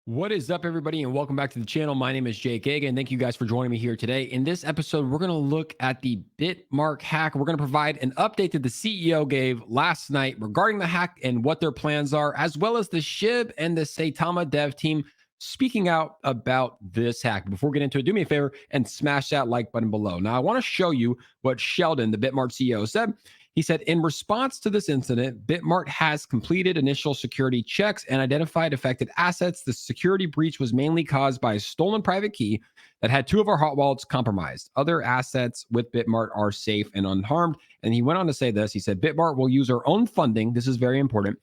What is up, everybody, and welcome back to the channel. My name is Jake Gaga, and thank you guys for joining me here today. In this episode, we're going to look at the Bitmart hack. We're going to provide an update that the CEO gave last night regarding the hack and what their plans are, as well as the SHIB and the Saitama dev team speaking out about this hack. Before we get into it, do me a favor and smash that like button below. Now, I want to show you what Sheldon, the Bitmart CEO, said. He said, in response to this incident, Bitmart has completed initial security checks and identified affected assets. The security breach was mainly caused by a stolen private key that had two of our hot wallets compromised. Other assets with Bitmart are safe and unharmed. And he went on to say this. He said, Bitmart will use our own funding. This is very important.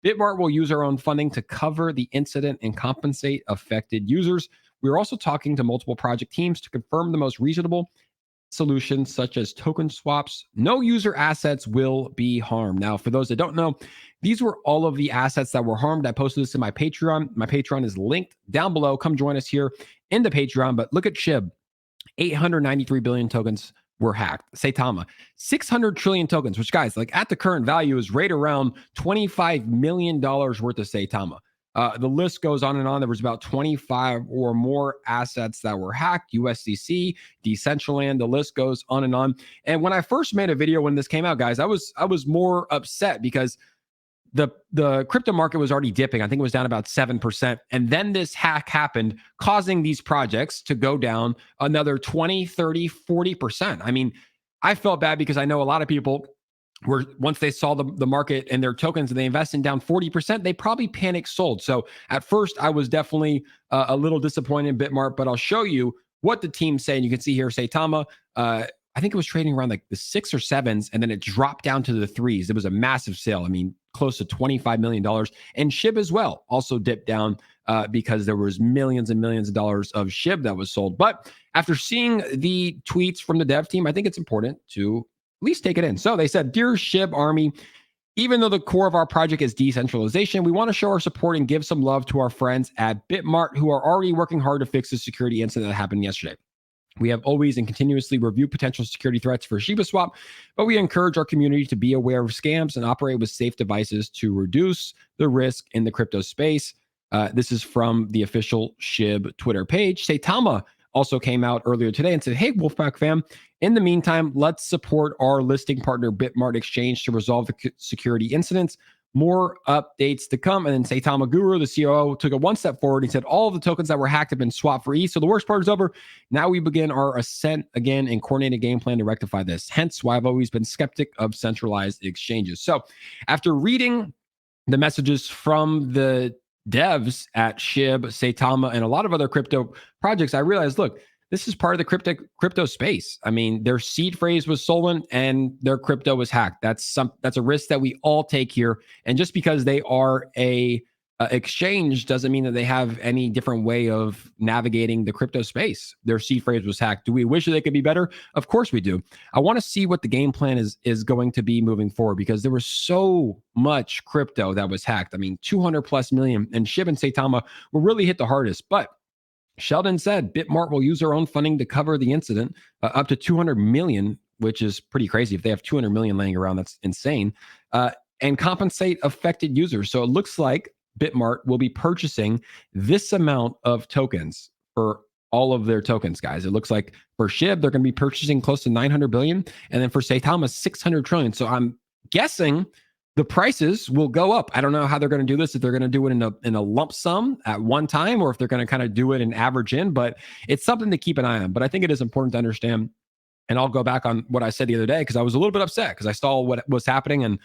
Bitmart will use our own funding to cover the incident and compensate affected users. We are also talking to multiple project teams to confirm the most reasonable solutions such as token swaps. No user assets will be harmed. Now, for those that don't know, these were all of the assets that were harmed. I posted this in my Patreon. My Patreon is linked down below. Come join us here in the Patreon. But look at SHIB, 893 billion tokens were hacked. Saitama, 600 trillion tokens, which, guys, like at the current value is right around $25 million worth of Saitama. The list goes on and on. There was about 25 or more assets that were hacked, USDC, Decentraland, the list goes on and on. And when I first made a video when this came out, guys, I was more upset because the crypto market was already dipping. I think it was down about 7%. And then this hack happened, causing these projects to go down another 20, 30, 40%. I mean, I felt bad because I know a lot of people were, once they saw the market and their tokens and they invested down 40%, they probably panic sold. So at first, I was definitely a little disappointed in Bitmart, but I'll show you what the team's saying. You can see here, Saitama, I think it was trading around like the 6 or 7s, and then it dropped down to the 3s. It was a massive sale. I mean, close to $25 million. And SHIB as well also dipped down because there was millions and millions of dollars of SHIB that was sold. But after seeing the tweets from the dev team, I think it's important to at least take it in. So they said, Dear SHIB Army, even though the core of our project is decentralization, we want to show our support and give some love to our friends at Bitmart who are already working hard to fix the security incident that happened yesterday. We have always and continuously reviewed potential security threats for Shiba Swap, but we encourage our community to be aware of scams and operate with safe devices to reduce the risk in the crypto space. This is from the official SHIB Twitter page. Saitama also came out earlier today and said, hey, Wolfpack fam, in the meantime, let's support our listing partner Bitmart Exchange to resolve the security incidents. More updates to come. And then Saitama Guru, the COO, took it one step forward. He said all of the tokens that were hacked have been swapped for ETH. So the worst part is over. Now we begin our ascent again and coordinate a game plan to rectify this. Hence why I've always been skeptic of centralized exchanges. So after reading the messages from the devs at SHIB, Saitama, and a lot of other crypto projects, I realized, look, this is part of the crypto space. I mean, their seed phrase was stolen and their crypto was hacked. That's a risk that we all take here. And just because they are a exchange doesn't mean that they have any different way of navigating the crypto space. Their seed phrase was hacked. Do we wish that they could be better? Of course we do. I want to see what the game plan is going to be moving forward because there was so much crypto that was hacked. I mean, 200 plus million, and SHIB and Saitama were really hit the hardest. But Sheldon said Bitmart will use their own funding to cover the incident, up to 200 million, which is pretty crazy. If they have 200 million laying around, that's insane, and compensate affected users. So it looks like Bitmart will be purchasing this amount of tokens for all of their tokens, guys. It looks like for SHIB, they're going to be purchasing close to 900 billion, and then for Saitama, 600 trillion. So I'm guessing the prices will go up. I don't know how they're going to do this, if they're going to do it in a lump sum at one time, or if they're going to kind of do it and average in, but it's something to keep an eye on. But I think it is important to understand, and I'll go back on what I said the other day, because I was a little bit upset because I saw what was happening, and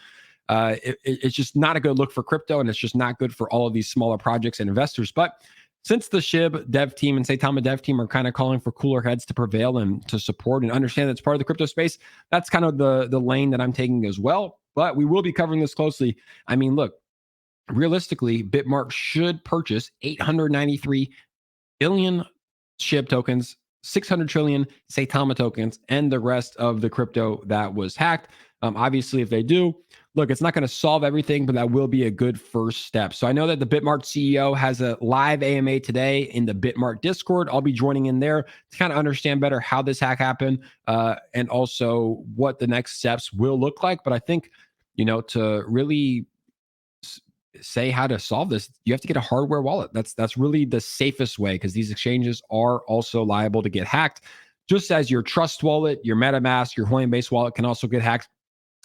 it's just not a good look for crypto, and it's just not good for all of these smaller projects and investors. But since the SHIB dev team and Saitama dev team are kind of calling for cooler heads to prevail and to support and understand that it's part of the crypto space, that's kind of the lane that I'm taking as well. But we will be covering this closely. I mean, look, realistically, Bitmart should purchase 893 billion SHIB tokens, 600 trillion Saitama tokens, and the rest of the crypto that was hacked. Obviously, if they do, look, it's not going to solve everything, but that will be a good first step. So I know that the Bitmart CEO has a live AMA today in the Bitmart Discord. I'll be joining in there to kind of understand better how this hack happened and also what the next steps will look like. But I think, to really say how to solve this, you have to get a hardware wallet. That's really the safest way, because these exchanges are also liable to get hacked. Just as your Trust wallet, your MetaMask, your Coinbase wallet can also get hacked.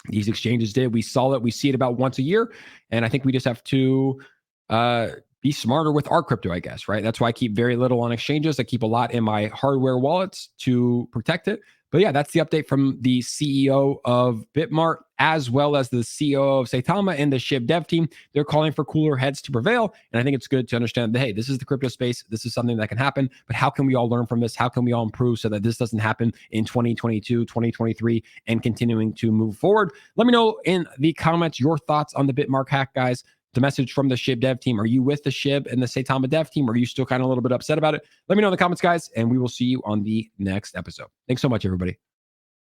These exchanges did. We saw it. We see it about once a year. And I think we just have to be smarter with our crypto, I guess, right? That's why I keep very little on exchanges. I keep a lot in my hardware wallets to protect it. But yeah, that's the update from the CEO of Bitmart, as well as the CEO of Saitama and the SHIB dev team. They're calling for cooler heads to prevail. And I think it's good to understand that, hey, this is the crypto space. This is something that can happen. But how can we all learn from this? How can we all improve so that this doesn't happen in 2022, 2023, and continuing to move forward? Let me know in the comments your thoughts on the Bitmark hack, guys. The message from the SHIB dev team. Are you with the SHIB and the Saitama dev team? Or are you still kind of a little bit upset about it? Let me know in the comments, guys, and we will see you on the next episode. Thanks so much, everybody.